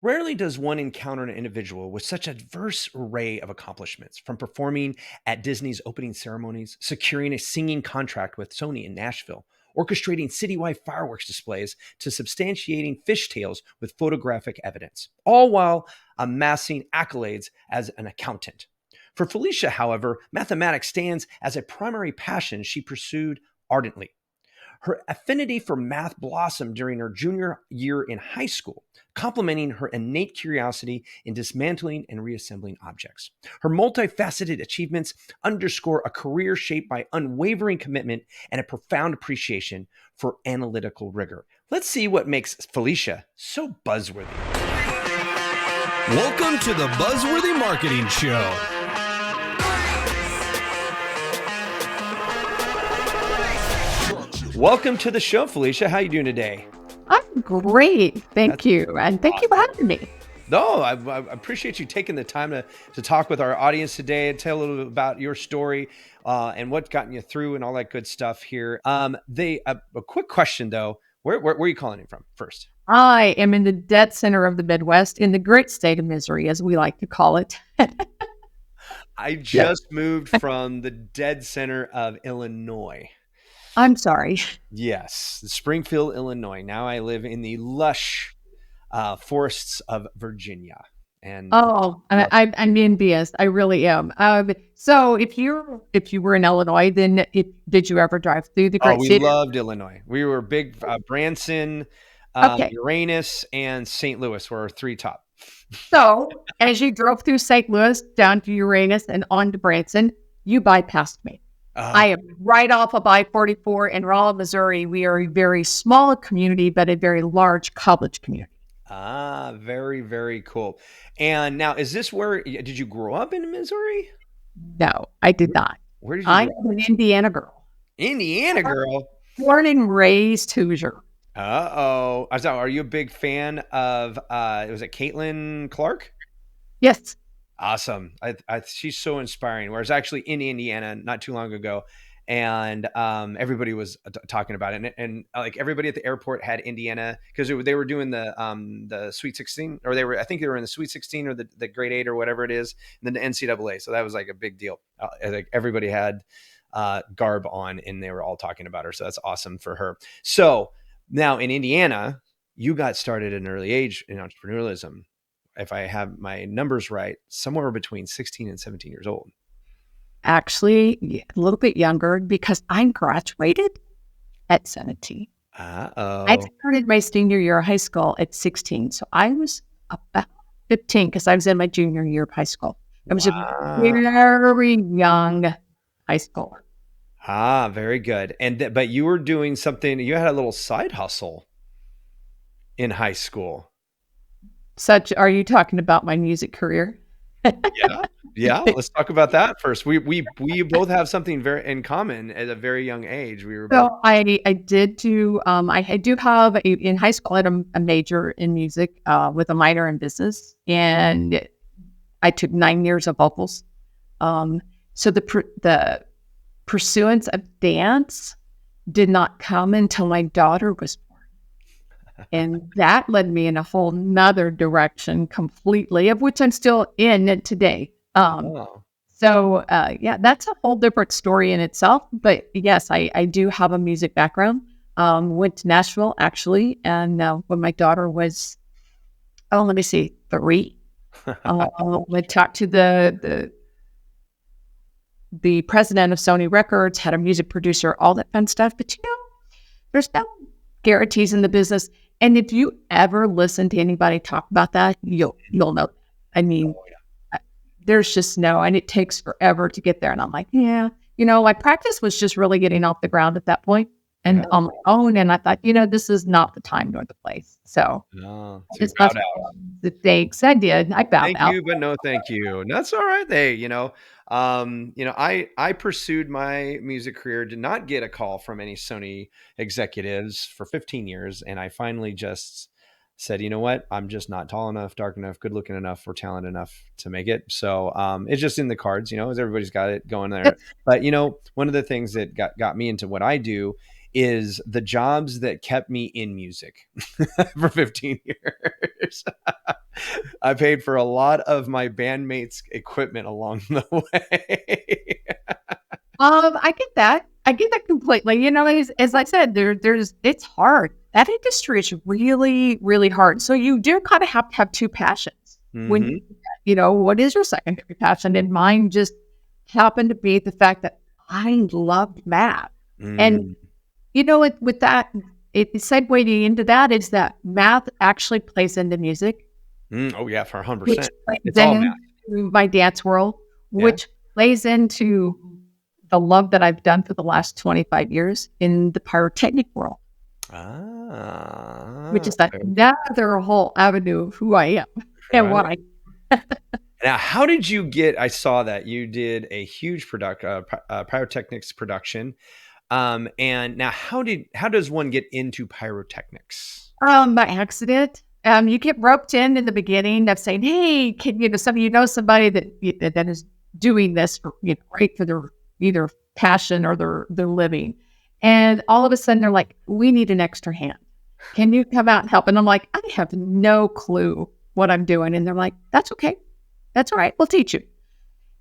Rarely does one encounter an individual with such a diverse array of accomplishments, from performing at Disney's opening ceremonies, securing a singing contract with Sony in Nashville, orchestrating citywide fireworks displays, to substantiating fishtails with photographic evidence, all while amassing accolades as an accountant. For Felicia, however, mathematics stands as a primary passion she pursued ardently. Her affinity for math blossomed during her junior year in high school, complementing her innate curiosity in dismantling and reassembling objects. Her multifaceted achievements underscore a career shaped by unwavering commitment and a profound appreciation for analytical rigor. Let's see what makes Felicia so buzzworthy. Welcome to the Buzzworthy Marketing Show. Welcome to the show, Felicia. How are you doing today? I'm great. Thank you. And thank you for having me. No, I appreciate you taking the time to talk with our audience today and tell a little bit about your story and what's gotten you through and all that good stuff here. A quick question, though. Where are you calling in from first? I am in the dead center of the Midwest, in the great state of misery, as we like to call it. I just moved from the dead center of Illinois. I'm sorry. Yes, Springfield, Illinois. Now I live in the lush forests of Virginia. And I'm envious. I really am. So if you were in Illinois, then did you ever drive through the great we city? loved Illinois. We were big Branson, Okay. Uranus, and St. Louis were our three top. So as you drove through St. Louis down to Uranus and on to Branson, you bypassed me. I am right off of I-44 in Rolla, Missouri. We are a very small community, but a very large college community. Very, very cool. And now, is this did you grow up in Missouri? No, I did not. Where did you I'm grow up? an Indiana girl. Indiana girl? Born and raised Hoosier. Uh-oh. Are you a big fan of, was it Caitlin Clark? Yes. Awesome. She's so inspiring. Whereas actually in Indiana not too long ago, and everybody was talking about it, and like everybody at the airport had Indiana because they were doing the Sweet 16, or I think they were in the Sweet 16 or the Grade 8 or whatever it is, and then the NCAA. So that was like a big deal. Like everybody had garb on, and they were all talking about her. So that's awesome for her. So now in Indiana, you got started at an early age in entrepreneurialism. If I have my numbers right, somewhere between 16 and 17 years old. Actually, a little bit younger because I graduated at 17. Uh-oh. I started my senior year of high school at 16. So I was about 15 because I was in my junior year of high school. I was a very young high schooler. Very good. But you were doing something, you had a little side hustle in high school. Are you talking about my music career? Yeah. Let's talk about that first. We both have something very in common at a very young age. We were both. I did do. I do have in high school. I had a major in music with a minor in business, and I took 9 years of vocals. So the pursuance of dance did not come until my daughter was born. And that led me in a whole nother direction completely, of which I'm still in today. So that's a whole different story in itself. But yes, I do have a music background. Went to Nashville actually. And when my daughter was, 3, we talked to the president of Sony Records, had a music producer, all that fun stuff. But there's no guarantees in the business. And if you ever listen to anybody talk about that, you'll know. I mean, there's just and it takes forever to get there. And I'm like, my practice was just really getting off the ground at that point and on my own. And I thought, this is not the time nor the place. So thanks. I did. I bowed out. Thank you, but no thank you. That's all right. I pursued my music career, did not get a call from any Sony executives for 15 years. And I finally just said, you know what? I'm just not tall enough, dark enough, good looking enough, or talented enough to make it. So it's just in the cards, as everybody's got it going there. But, one of the things that got me into what I do is the jobs that kept me in music for 15 years. I paid for a lot of my bandmates' equipment along the way. I get that. I get that completely. As I said, it's hard. That industry is really, really hard. So you do kind of have to have two passions. When what is your secondary passion? And mine just happened to be the fact that I loved math. And with that, it segueing into that is that math actually plays into music. Oh yeah, for 100%. Which It's all math. my dance world, which plays into the love that I've done for the last 25 years in the pyrotechnic world. Which is another whole avenue of who I am and what I. Now, how did you get? I saw that you did a huge pyrotechnics production, and now how does one get into pyrotechnics? By accident. You get roped in the beginning of saying, "Hey, can somebody that is doing this for right for their either passion or their living," and all of a sudden they're like, "We need an extra hand. Can you come out and help?" And I'm like, "I have no clue what I'm doing," and they're like, "That's okay. That's all right. We'll teach you."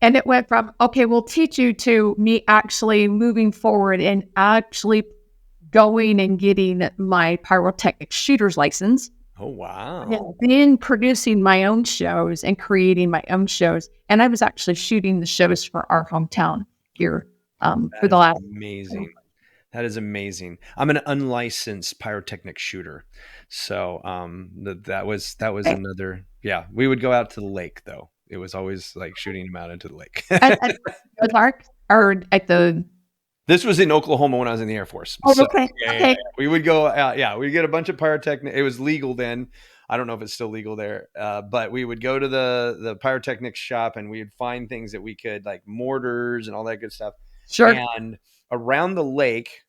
And it went from, "Okay, we'll teach you," to me actually moving forward and actually going and getting my pyrotechnic shooter's license. Oh, wow. And then producing my own shows and creating my own shows. And I was actually shooting the shows for our hometown here for the last. Amazing. That is amazing. I'm an unlicensed pyrotechnic shooter. So that was another, we would go out to the lake though. It was always like shooting them out into the lake. at the park or at the. This was in Oklahoma when I was in the Air Force. Oh, okay. Okay. We would go out. We'd get a bunch of pyrotechnic. It was legal then. I don't know if it's still legal there. But we would go to the pyrotechnics shop and we'd find things that we could, like mortars and all that good stuff. Sure. And around the lake,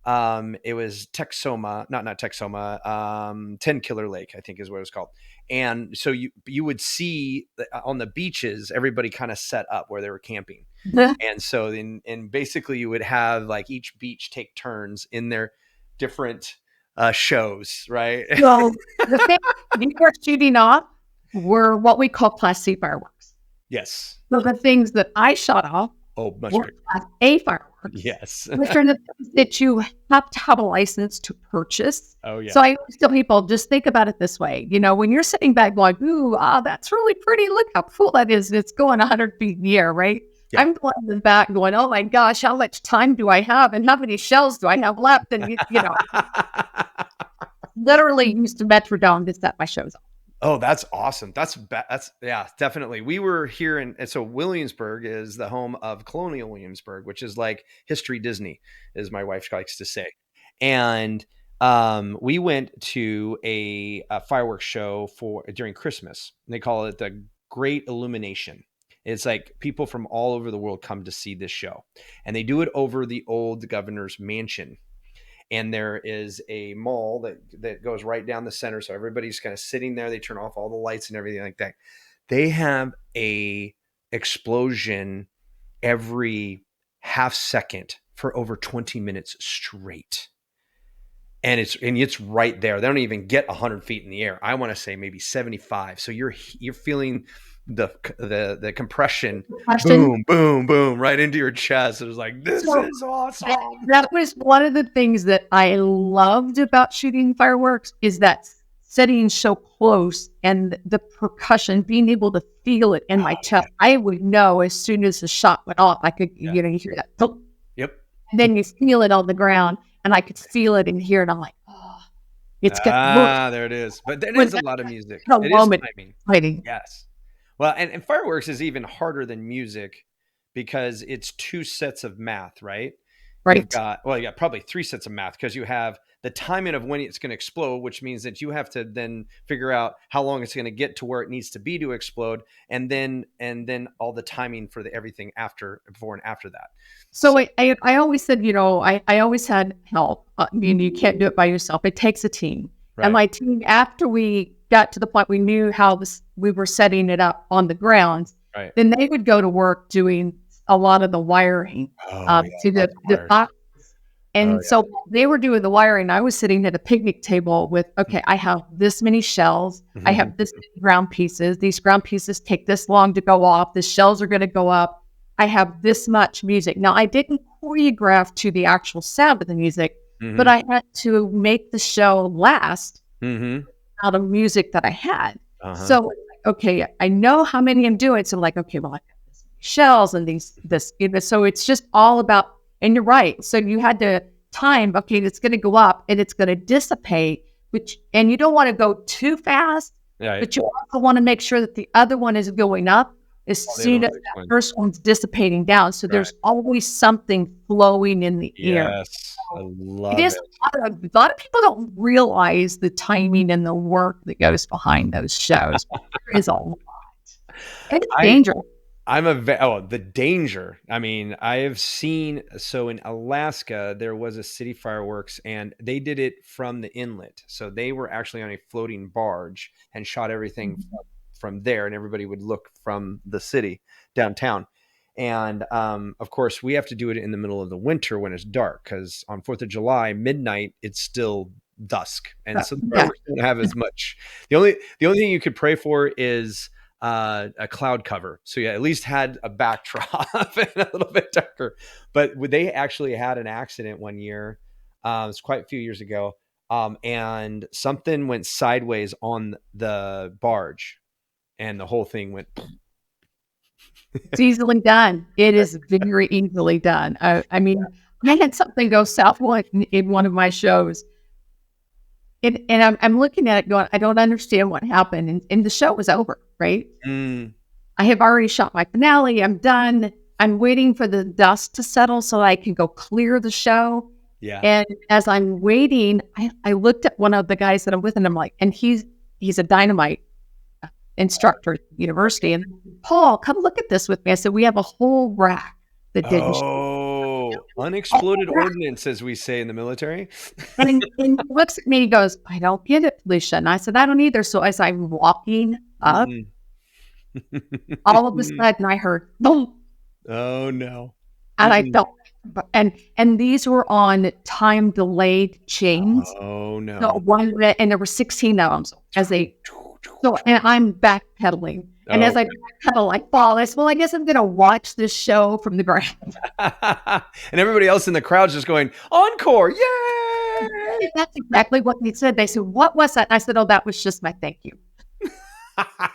it was Texoma, not Texoma, 10 Killer Lake, I think is what it was called. And so you would see on the beaches, everybody kind of set up where they were camping. And so and basically you would have like each beach take turns in their different shows, right? Well, the thing you were shooting off were what we call Class C fireworks. Yes. So the things that I shot off much were bigger. Class A fireworks. Yes. Which are the things that you have to have a license to purchase. Oh, yeah. So I always tell people, just think about it this way. When you're sitting back going, "Ooh, that's really pretty. Look how cool that is." And it's going 100 feet in the air, right? Yeah. I'm going in the back going, "Oh my gosh, how much time do I have? And how many shells do I have left?" And, literally used to Metrodome to set my shows up. Oh, that's awesome. That's definitely. We were here and so Williamsburg is the home of Colonial Williamsburg, which is like History Disney, as my wife likes to say. And we went to a fireworks show during Christmas. They call it the Great Illumination. It's like people from all over the world come to see this show, and they do it over the old governor's mansion. And there is a mall that goes right down the center. So everybody's kind of sitting there. They turn off all the lights and everything like that. They have a explosion every half second for over 20 minutes straight. And it's right there. They don't even get 100 feet in the air. I want to say maybe 75. So you're feeling the compression, boom, boom, boom, right into your chest. It was like, this is awesome. That was one of the things that I loved about shooting fireworks, is that sitting so close and the percussion, being able to feel it in my chest. I would know as soon as the shot went off, I could, you hear that. Boom. Yep. And then you feel it on the ground, and I could feel it and hear it. I'm like, oh, it's there it is. But there is a lot of music. It is timing. Yes. Well, and fireworks is even harder than music because it's two sets of math, right? Right. You got probably three sets of math, because you have the timing of when it's going to explode, which means that you have to then figure out how long it's going to get to where it needs to be to explode, and then all the timing for everything before and after that. So I always said, I always had help. You can't do it by yourself. It takes a team. Right. And my team, after we got to the point we knew how we were setting it up on the ground, right, then they would go to work doing a lot of the wiring to the boxes. Oh, And so they were doing the wiring. I was sitting at a picnic table with, okay, I have this many shells. yeah. I have this many ground pieces. These ground pieces take this long to go off. The shells are going to go up. I have this much music. Now, I didn't choreograph to the actual sound of the music, but I had to make the show last out of music that I had. So, okay, I know how many I'm doing. So, like, okay, well, I got this many shells and this. So it's just all about. And you're right. So you had to time, okay, it's going to go up and it's going to dissipate, and you don't want to go too fast, but you also want to make sure that the other one is going up as soon as that first one's dissipating down. So there's always something flowing in the air. Yes, I love it. A lot of people don't realize the timing and the work that goes behind those shows. There is a lot. It's dangerous. The danger. I mean, I have seen, so in Alaska, there was a city fireworks and they did it from the inlet. So they were actually on a floating barge and shot everything from there, and everybody would look from the city downtown. And of course, we have to do it in the middle of the winter when it's dark, because on 4th of July, midnight, it's still dusk. And so the fireworks don't have as much. The only thing you could pray for is a cloud cover. So yeah, at least had a backdrop and a little bit darker. But they actually had an accident one year. It was quite a few years ago. And something went sideways on the barge and the whole thing went. It's easily done. It is very easily done. I mean, I had something go south in one of my shows. And I'm looking at it going, I don't understand what happened. And the show was over, right? I have already shot my finale. I'm done. I'm waiting for the dust to settle so I can go clear the show. Yeah. And as I'm waiting, I looked at one of the guys that I'm with, and I'm like, and he's a dynamite instructor at the university. And Paul, come look at this with me. I said, we have a whole rack that didn't unexploded ordnance, as we say in the military. and he looks at me, he goes, I don't get it, Felecia. And I said, I don't either. So as I'm walking up, all of a sudden I heard boom. Oh no. And I felt, and these were on time delayed chains. Oh no. So and there were 16 of them. And I'm backpedaling. And as I backpedal, I fall. I said, well, I guess I'm going to watch this show from the ground. And everybody else in the crowd's just going, encore, yay! And that's exactly what they said. They said, what was that? And I said, oh, that was just my thank you.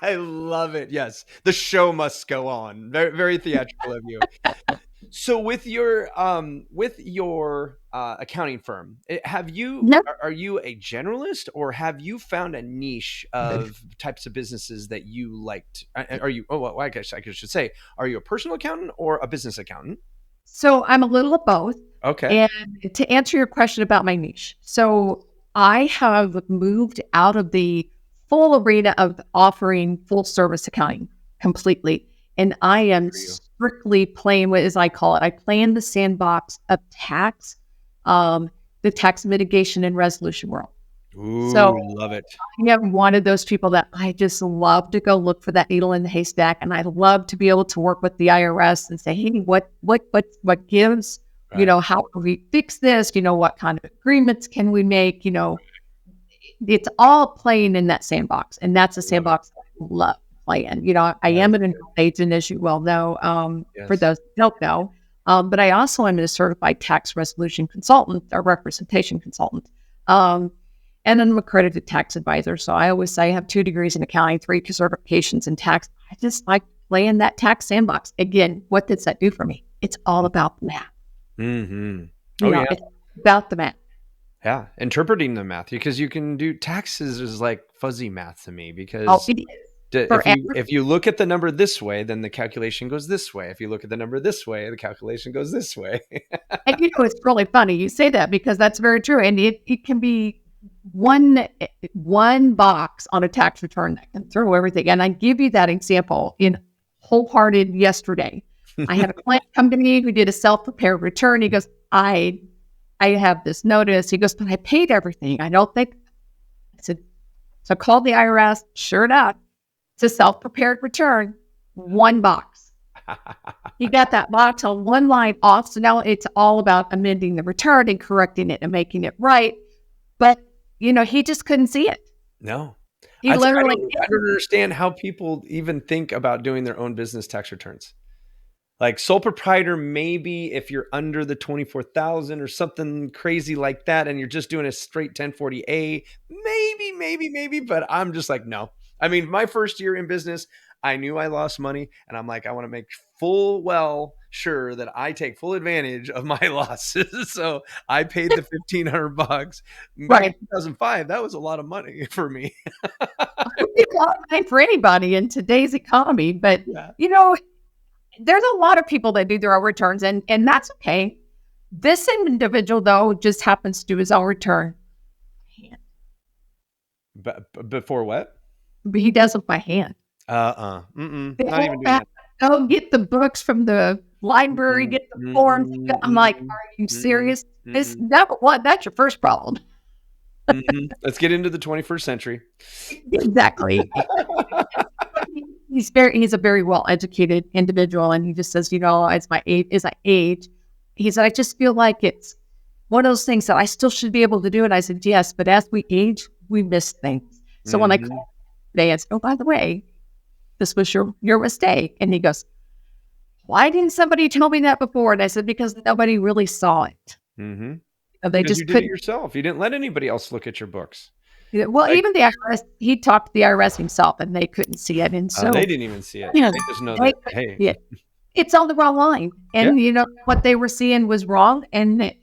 I love it. Yes. The show must go on. Very, very theatrical of you. So with your accounting firm, are you a generalist, or have you found a niche of types of businesses that you liked? Are you, I guess I should say, are you a personal accountant or a business accountant? So I'm a little of both. Okay. And to answer your question about my niche, so I have moved out of the full arena of offering full service accounting completely. And I am strictly playing with, as I call it, I play in the sandbox of tax, the tax mitigation and resolution world. Ooh, so love it. I am one of those people that I just love to go look for that needle in the haystack. And I love to be able to work with the IRS and say, hey, what gives, right. How can we fix this? What kind of agreements can we make? It's all playing in that sandbox. And that's a sandbox I love playing. I am an enrolled agent, as you well know, for those who don't know. But I also am a certified tax resolution consultant or representation consultant. And I'm an accredited tax advisor. So I always say I have 2 degrees in accounting, 3 certifications in tax. I just like playing that tax sandbox. Again, what does that do for me? It's all about the math. Mm-hmm. It's about the math. Yeah, interpreting the math, because you can do taxes is like fuzzy math to me, because it is. If you look at the number this way, then the calculation goes this way. If you look at the number this way, the calculation goes this way. And it's really funny you say that, because that's very true. And it can be one box on a tax return that can throw everything. And I give you that example in Wholehearted yesterday. I had a client come to me who did a self-prepared return. He goes, I have this notice. He goes, but I paid everything. I don't think. I said, so called the IRS. Sure enough, it's a self-prepared return, 1 box. He got that box on one line off. So now it's all about amending the return and correcting it and making it right. But, he just couldn't see it. No. He I literally, don't understand how people even think about doing their own business tax returns. Like sole proprietor, maybe if you're under the 24,000 or something crazy like that, and you're just doing a straight 1040A, maybe, but I'm just like, no. I mean, my first year in business, I knew I lost money, and I'm like, I want to make sure that I take full advantage of my losses. So I paid the $1,500 back right. in 2005. That was a lot of money for me. It's not right for anybody in today's economy. But, Yeah. there's a lot of people that do their own returns, and that's okay. This individual, though, just happens to do his own return. Before what? But he does it by hand. Not even doing that. Go get the books from the library, get the forms. I'm like, are you serious? This number one, that's your first problem. Let's get into the 21st century. Exactly. He's a very well-educated individual, and he just says, as I age, he said, I just feel like it's one of those things that I still should be able to do. And I said, yes, but as we age, we miss things. So when I called today, I said, oh, by the way, this was your mistake. And he goes, why didn't somebody tell me that before? And I said, because nobody really saw it. They just you did it yourself. You didn't let anybody else look at your books. Well, even the IRS, he talked to the IRS himself, and they couldn't see it. And so they didn't even see it. They just know that, hey, it's on the wrong line. And what they were seeing was wrong. And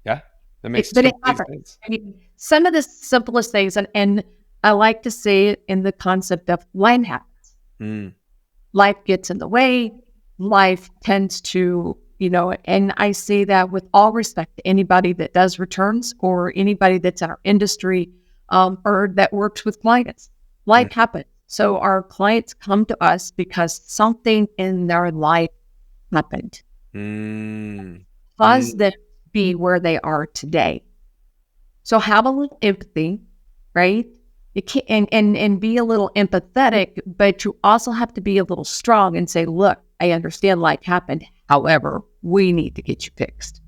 that makes sense. I mean, some of the simplest things, and I like to say it in the concept of life happens. Life gets in the way. Life tends to, and I say that with all respect to anybody that does returns or anybody that's in our industry or that works with clients. Life happens. So our clients come to us because something in their life happened. Caused them to be where they are today. So have a little empathy, right? You can't, and be a little empathetic, but you also have to be a little strong and say, look, I understand life happened. However, we need to get you fixed.